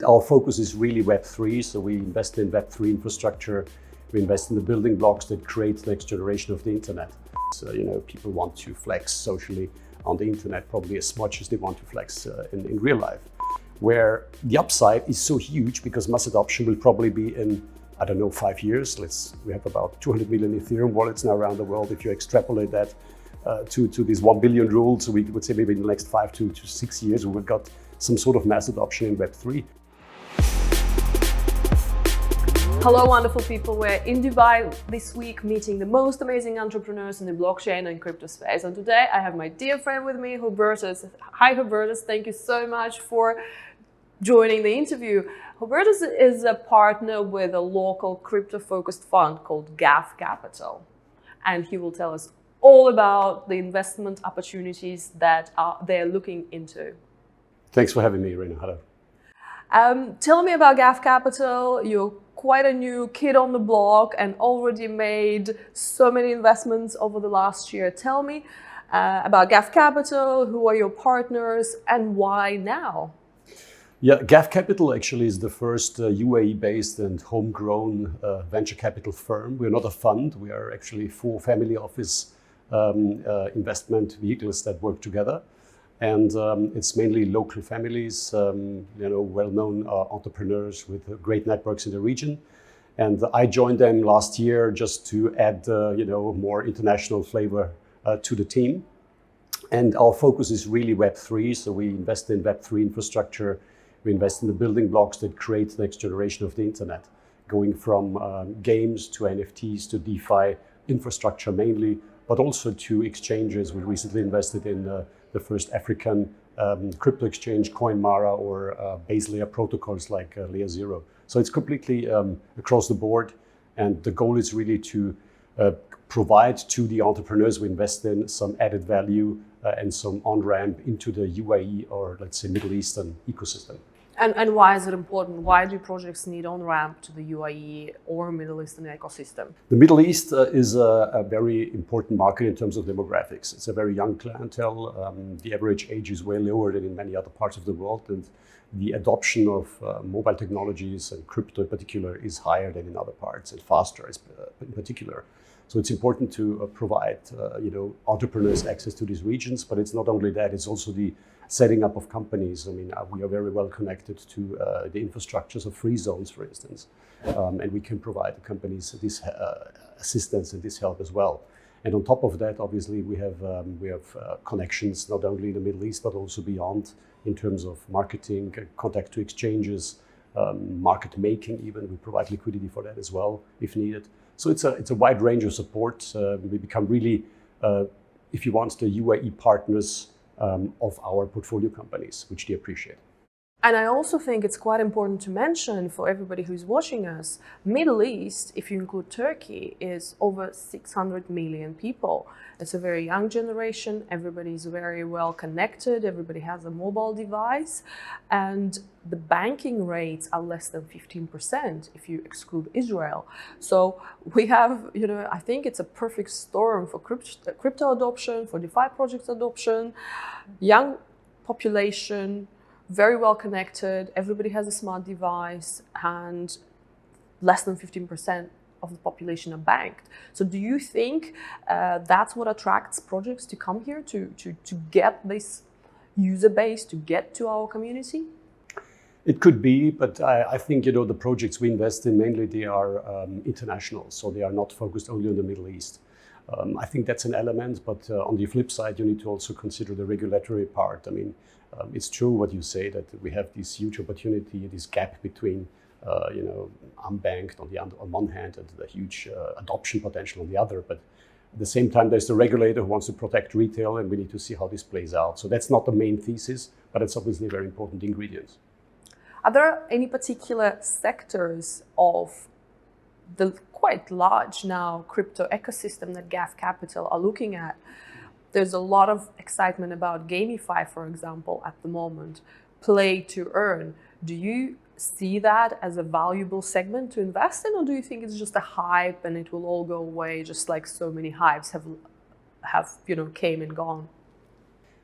our focus is really Web3. So we invest in Web3 infrastructure. We invest in the building blocks that create the next generation of the internet. So, people want to flex socially on the internet probably as much as they want to flex in real life, where the upside is so huge because mass adoption will probably be in, 5 years. We have about 200 million Ethereum wallets now around the world. If you extrapolate that to this 1 billion rule, so we would say maybe in the next 5 to 6 years, we've got some sort of mass adoption in Web3. Hello, wonderful people. We're in Dubai this week meeting the most amazing entrepreneurs in the blockchain and crypto space. And today I have my dear friend with me, Hubertus. Hi, Hubertus. Thank you so much for joining the interview. Hubertus is a partner with a local crypto-focused fund called Ghaf Capital. And he will tell us all about the investment opportunities that they're looking into. Thanks for having me, Irina. Hello. Tell me about Ghaf Capital. You're quite a new kid on the block and already made so many investments over the last year. Tell me about Ghaf Capital, who are your partners and why now? Yeah, Ghaf Capital actually is the first UAE-based and homegrown venture capital firm. We're not a fund. We are actually 4 family office investment vehicles that work together. And it's mainly local families, well-known entrepreneurs with great networks in the region. And I joined them last year just to add, more international flavor to the team. And our focus is really Web3. So we invest in Web3 infrastructure. We invest in the building blocks that create the next generation of the internet, going from games to NFTs to DeFi infrastructure mainly, but also to exchanges. We recently invested in the first African crypto exchange, CoinMara, or base layer protocols like Layer 0. So it's completely across the board. And the goal is really to provide to the entrepreneurs we invest in some added value and some on-ramp into the UAE or, let's say, Middle Eastern ecosystem. And why is it important? Why do projects need on-ramp to the UAE or Middle Eastern ecosystem? The Middle East is a very important market in terms of demographics. It's a very young clientele. The average age is way lower than in many other parts of the world. And the adoption of mobile technologies and crypto in particular is higher than in other parts and faster in particular. So it's important to provide entrepreneurs access to these regions. But it's not only that, it's also the setting up of companies. I mean, we are very well connected to the infrastructures of free zones, for instance, and we can provide the companies this assistance and this help as well. And on top of that, obviously, we have connections not only in the Middle East but also beyond in terms of marketing, contact to exchanges, market making. Even we provide liquidity for that as well if needed. So it's a wide range of support. We become really, if you want, the UAE partners of our portfolio companies, which they appreciate. And I also think it's quite important to mention for everybody who's watching us, Middle East, if you include Turkey, is over 600 million people. It's a very young generation. Everybody is very well connected. Everybody has a mobile device. And the banking rates are less than 15% if you exclude Israel. So we have, I think it's a perfect storm for crypto adoption, for DeFi projects adoption, young population, very well connected, everybody has a smart device, and less than 15% of the population are banked. So do you think that's what attracts projects to come here, to get this user base, to get to our community? It could be, but I think, the projects we invest in, mainly they are international, so they are not focused only on the Middle East. I think that's an element, but on the flip side, you need to also consider the regulatory part. I mean, it's true what you say, that we have this huge opportunity, this gap between, unbanked on one hand and the huge adoption potential on the other. But at the same time, there's the regulator who wants to protect retail, and we need to see how this plays out. So that's not the main thesis, but it's obviously a very important ingredient. Are there any particular sectors of the quite large now crypto ecosystem that Ghaf Capital are looking at? There's a lot of excitement about GameFi, for example, at the moment. PlaytoEarn. Do you see that as a valuable segment to invest in, or do you think it's just a hype and it will all go away, just like so many hypes have came and gone?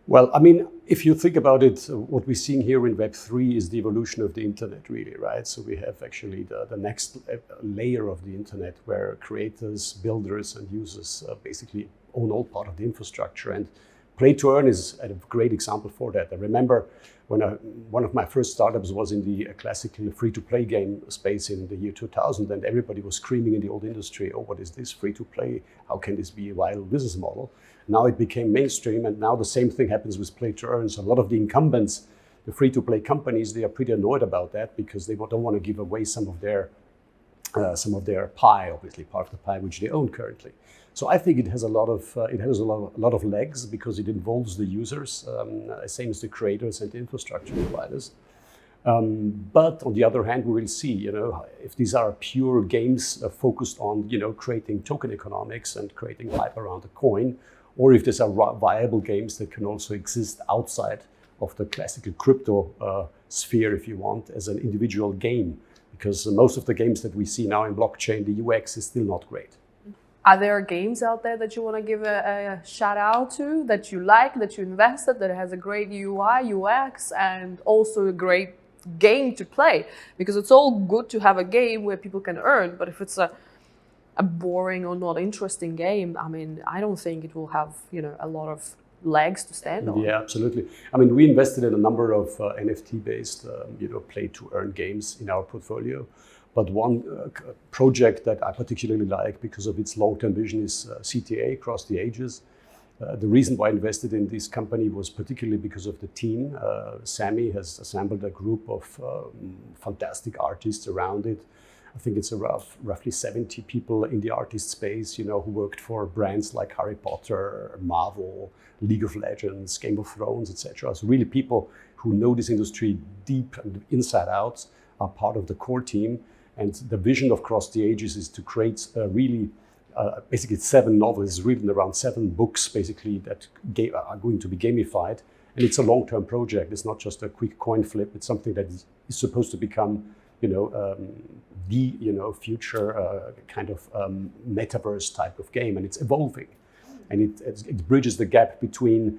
Well, I mean, if you think about it, what we're seeing here in Web3 is the evolution of the internet, really, right? So we have actually the next layer of the internet where creators, builders, and users basically own all part of the infrastructure. And PlaytoEarn is a great example for that. I remember when one of my first startups was in the classical free-to-play game space in the year 2000, and everybody was screaming in the old industry, oh, what is this free-to-play? How can this be a viable business model? Now it became mainstream, and now the same thing happens with PlaytoEarn. So a lot of the incumbents, the free-to-play companies, they are pretty annoyed about that because they don't want to give away some of their pie, obviously part of the pie which they own currently. So I think it has a lot of legs because it involves the users, same as the creators and the infrastructure providers. But on the other hand, we will see, if these are pure games focused on, creating token economics and creating hype around the coin, or if these are viable games that can also exist outside of the classical crypto sphere, if you want, as an individual game. Because most of the games that we see now in blockchain, the UX is still not great. Are there games out there that you want to give a shout out to, that you like, that you invested, that has a great UI, UX, and also a great game to play? Because it's all good to have a game where people can earn, but if it's a boring or not interesting game, I mean, I don't think it will have, a lot of legs to stand on. Yeah, absolutely. I mean, we invested in a number of NFT-based, play-to-earn games in our portfolio. But one project that I particularly like because of its long-term vision is CTA Across the Ages. The reason why I invested in this company was particularly because of the team. Sammy has assembled a group of fantastic artists around it. I think it's roughly 70 people in the artist space, who worked for brands like Harry Potter, Marvel, League of Legends, Game of Thrones, etc. So really people who know this industry deep and inside out are part of the core team. And the vision of Across the Ages is to create basically 7 novels written around 7 books, basically, that are going to be gamified. And it's a long-term project. It's not just a quick coin flip. It's something that is supposed to become, the future kind of metaverse type of game, and it's evolving, and it bridges the gap between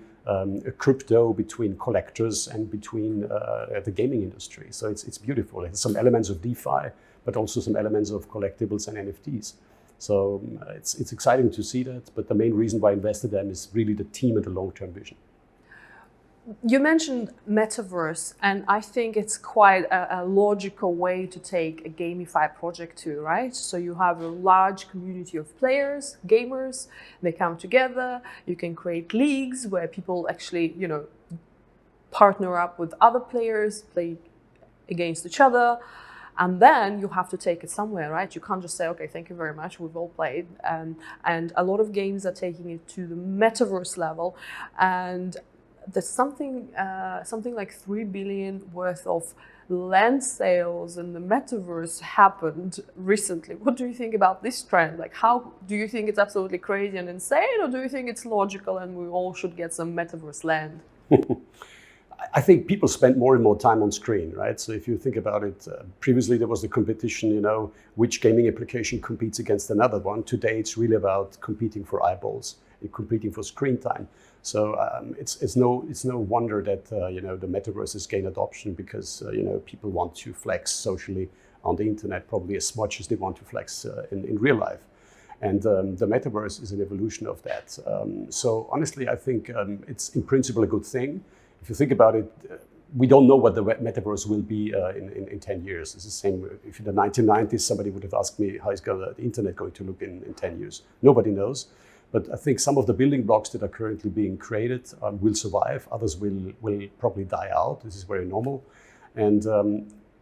crypto, between collectors, and between the gaming industry. So it's beautiful. It has some elements of DeFi, but also some elements of collectibles and NFTs. So it's exciting to see that. But the main reason why I invested in them is really the team and the long-term vision. You mentioned Metaverse, and I think it's quite a logical way to take a gamified project to, right? So you have a large community of players, gamers, they come together, you can create leagues where people actually, partner up with other players, play against each other, and then you have to take it somewhere, right? You can't just say, okay, thank you very much, we've all played. And a lot of games are taking it to the Metaverse level, and there's something like 3 billion worth of land sales in the Metaverse happened recently. What do you think about this trend? Like, how do you think it's absolutely crazy and insane, or do you think it's logical and we all should get some Metaverse land? I think people spend more and more time on screen, right? So if you think about it, previously there was the competition, which gaming application competes against another one. Today it's really about competing for eyeballs and competing for screen time. So it's no wonder that the Metaverse has gained adoption because people want to flex socially on the internet probably as much as they want to flex in real life. And the Metaverse is an evolution of that. So honestly, I think it's in principle a good thing. If you think about it, we don't know what the Metaverse will be in 10 years. It's the same. If in the 1990s, somebody would have asked me, how is the internet going to look in 10 years? Nobody knows. But I think some of the building blocks that are currently being created will survive. Others will probably die out. This is very normal. And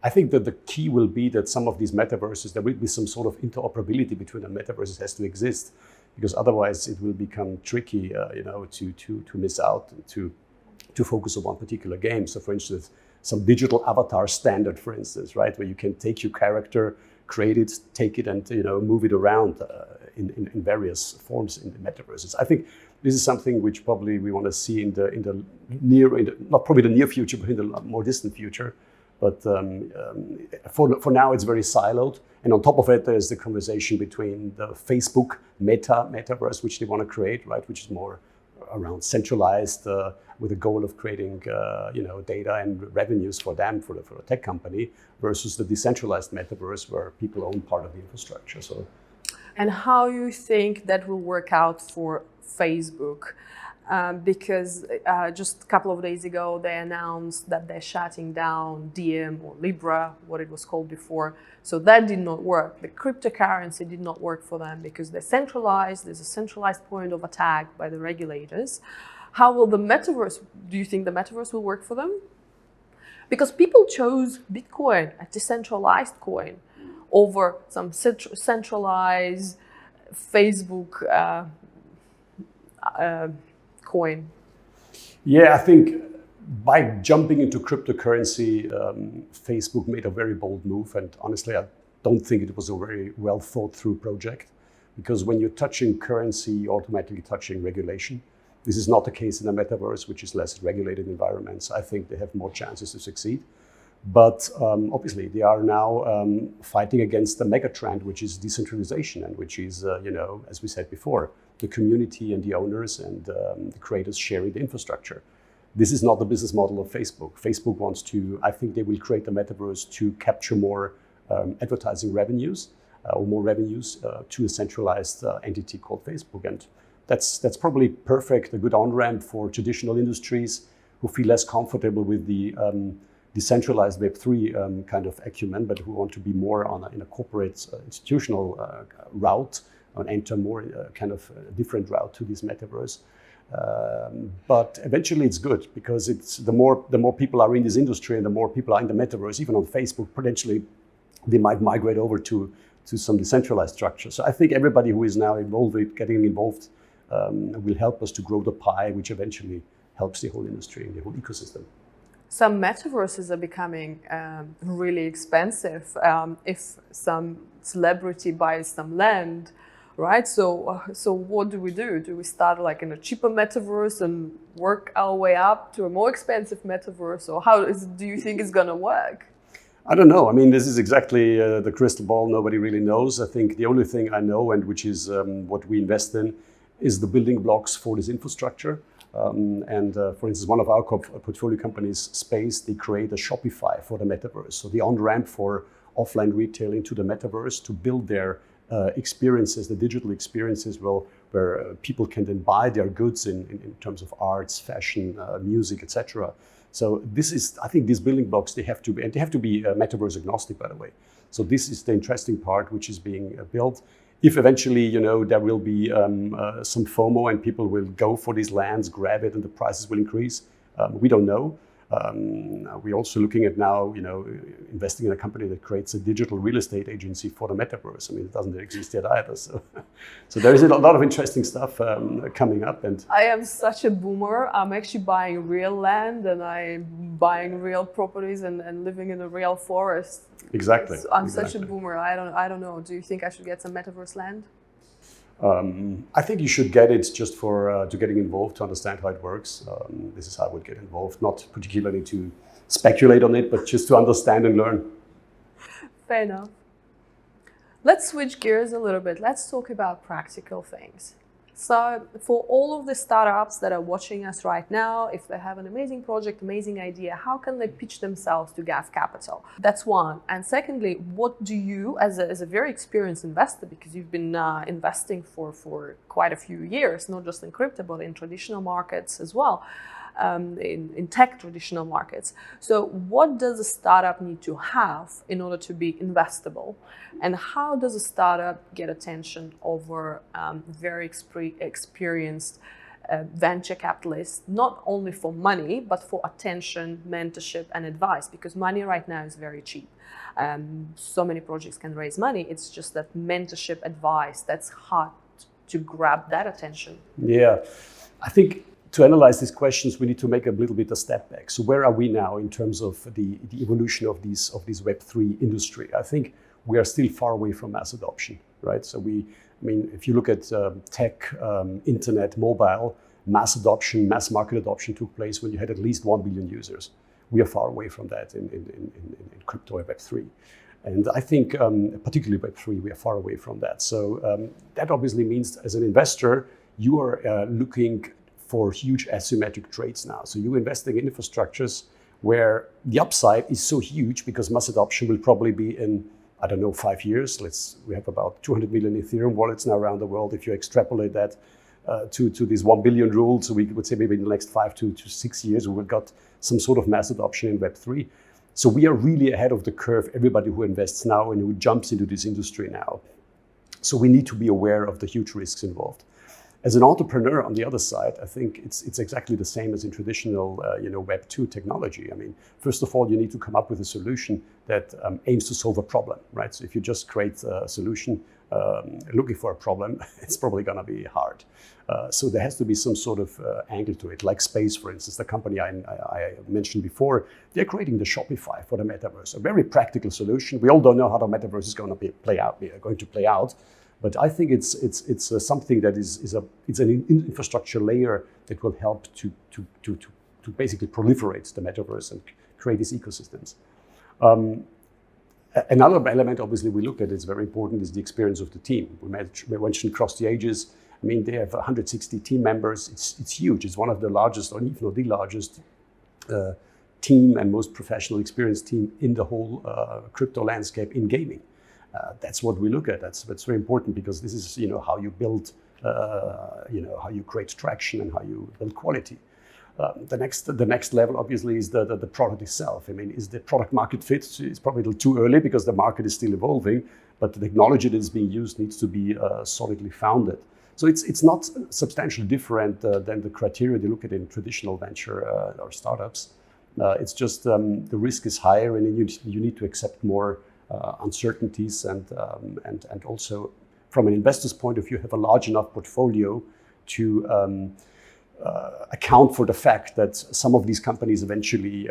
I think that the key will be that some of these metaverses, there will be some sort of interoperability between the metaverses has to exist, because otherwise it will become tricky, to miss out and to focus on one particular game. So for instance, some digital avatar standard, for instance, right, where you can take your character, create it, take it, and move it around in various forms in the metaverses. I think this is something which probably we want to see not probably the near future, but in the more distant future. But for now, it's very siloed. And on top of it, there's the conversation between the Facebook metaverse, which they want to create, right, which is more around centralized with the goal of creating data and revenues for them, for a tech company, versus the decentralized metaverse where people own part of the infrastructure. So, and how you think that will work out for Facebook? Because just a couple of days ago, they announced that they're shutting down Diem or Libra, what it was called before. So that did not work. The cryptocurrency did not work for them because they're centralized. There's a centralized point of attack by the regulators. How will the metaverse, do you think the metaverse will work for them? Because people chose Bitcoin, a decentralized coin, over some centralized Facebook coin. Yeah, I think by jumping into cryptocurrency, Facebook made a very bold move. And honestly, I don't think it was a very well thought through project, because when you're touching currency, you're automatically touching regulation. This is not the case in a metaverse, which is less regulated environments. I think they have more chances to succeed. But obviously, they are now fighting against the mega trend, which is decentralization, and which is, as we said before, the community and the owners and the creators sharing the infrastructure. This is not the business model of Facebook. Facebook wants to, I think they will create the metaverse to capture more advertising revenues or more revenues to a centralized entity called Facebook. And that's probably perfect, a good on-ramp for traditional industries who feel less comfortable with the decentralized Web3 kind of acumen, but who want to be more in a corporate institutional route and enter more kind of a different route to this metaverse. But eventually it's good, because it's the more people are in this industry and the more people are in the metaverse, even on Facebook, potentially they might migrate over to some decentralized structure. So I think everybody who is now involved with getting involved will help us to grow the pie, which eventually helps the whole industry and the whole ecosystem. Some metaverses are becoming really expensive if some celebrity buys some land, right? So what do we do? Do we start like in a cheaper metaverse and work our way up to a more expensive metaverse? Or do you think it's going to work? I don't know. I mean, this is exactly the crystal ball. Nobody really knows. I think the only thing I know, and which is what we invest in, is the building blocks for this infrastructure. For instance, one of our portfolio companies, Space, they create a Shopify for the metaverse. So the on-ramp for offline retail into the metaverse to build their experiences, the digital experiences, where people can then buy their goods in terms of arts, fashion, music, etc. So I think these building blocks, they have to be metaverse agnostic, by the way. So this is the interesting part, which is being built. If eventually, there will be some FOMO and people will go for these lands, grab it, and the prices will increase, we don't know. We're also looking at now, investing in a company that creates a digital real estate agency for the metaverse. I mean, it doesn't exist yet either. So there is a lot of interesting stuff coming up. And I am such a boomer. I'm actually buying real land and I'm buying real properties and living in a real forest. Exactly. I'm such a boomer. I don't know. Do you think I should get some Metaverse Land? I think you should get it just for to getting involved, to understand how it works. This is how I would get involved, not particularly to speculate on it, but just to understand and learn. Fair enough. Let's switch gears a little bit. Let's talk about practical things. So for all of the startups that are watching us right now, if they have an amazing project, amazing idea, how can they pitch themselves to Ghaf Capital? That's one. And secondly, what do you, as a very experienced investor, because you've been investing for quite a few years, not just in crypto, but in traditional markets as well, in tech traditional markets. So what does a startup need to have in order to be investable? And how does a startup get attention over very experienced venture capitalists, not only for money, but for attention, mentorship, and advice? Because money right now is very cheap. So many projects can raise money. It's just that mentorship, advice, that's hard to grab that attention. Yeah, I think to analyze these questions, we need to make a little bit a step back. So where are we now in terms of the evolution of this Web3 industry? I think we are still far away from mass adoption, right? So if you look at tech, internet, mobile, mass market adoption took place when you had at least 1 billion users. We are far away from that in crypto and Web3. And I think, particularly Web3, we are far away from that. So that obviously means, as an investor, you are looking for huge asymmetric trades now. So you're investing in infrastructures where the upside is so huge because mass adoption will probably be in, I don't know, 5 years. We have about 200 million Ethereum wallets now around the world. If you extrapolate that to this 1 billion rule, so we would say maybe in the next 5 to 6 years, we will got some sort of mass adoption in Web3. So we are really ahead of the curve, everybody who invests now and who jumps into this industry now. So we need to be aware of the huge risks involved. As an entrepreneur on the other side, I think it's exactly the same as in traditional Web2 technology. I mean, first of all, you need to come up with a solution that aims to solve a problem, right? So if you just create a solution looking for a problem, it's probably going to be hard. So there has to be some sort of angle to it, like Space, for instance, the company I mentioned before. They're creating the Shopify for the metaverse, a very practical solution. We all don't know how the metaverse is going to play out. But I think it's something that it's an infrastructure layer that will help to basically proliferate the metaverse and create these ecosystems. Another element, obviously, we look at is very important is the experience of the team. We mentioned Across the Ages. I mean, they have 160 team members. It's huge. It's one of the largest, or even the largest team and most professional, experienced team in the whole crypto landscape in gaming. That's what we look at. That's very important because this is how you build, how you create traction and how you build quality. The next level obviously is the product itself. I mean, is the product market fit? It's probably a little too early because the market is still evolving, but the technology that is being used needs to be solidly founded. So it's not substantially different than the criteria they look at in traditional venture or startups. It's just the risk is higher and you need to accept more uncertainties and also from an investor's point of view have a large enough portfolio to account for the fact that some of these companies eventually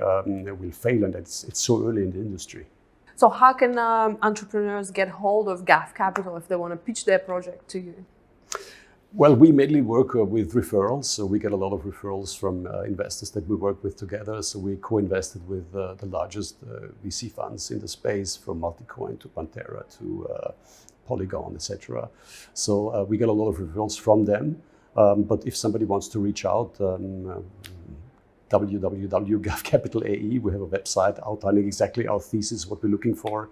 will fail and it's so early in the industry. So how can entrepreneurs get hold of Ghaf Capital if they want to pitch their project to you? Well, we mainly work with referrals. So we get a lot of referrals from investors that we work with together. So we co-invested with the largest VC funds in the space, from Multicoin to Pantera to Polygon, etc. So we get a lot of referrals from them. But if somebody wants to reach out, www.Ghaf Capital AE, we have a website outlining exactly our thesis, what we're looking for,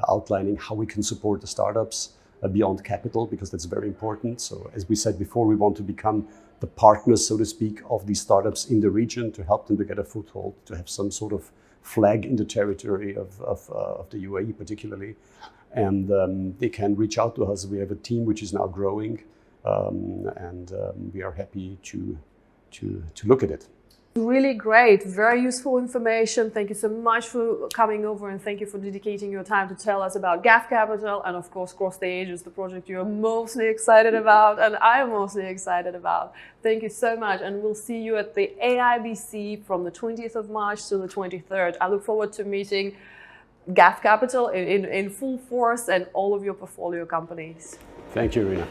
outlining how we can support the startups beyond capital, because that's very important. So as we said before, we want to become the partners, so to speak, of these startups in the region to help them to get a foothold, to have some sort of flag in the territory of the UAE particularly. And they can reach out to us. We have a team which is now growing and we are happy to look at it. Really great, very useful information. Thank you so much for coming over and thank you for dedicating your time to tell us about Ghaf Capital and of course Across the Ages, the project you're mostly excited about and I'm mostly excited about. Thank you so much and we'll see you at the AIBC from the 20th of March to the 23rd. I look forward to meeting Ghaf Capital in full force and all of your portfolio companies. Thank you, Irina.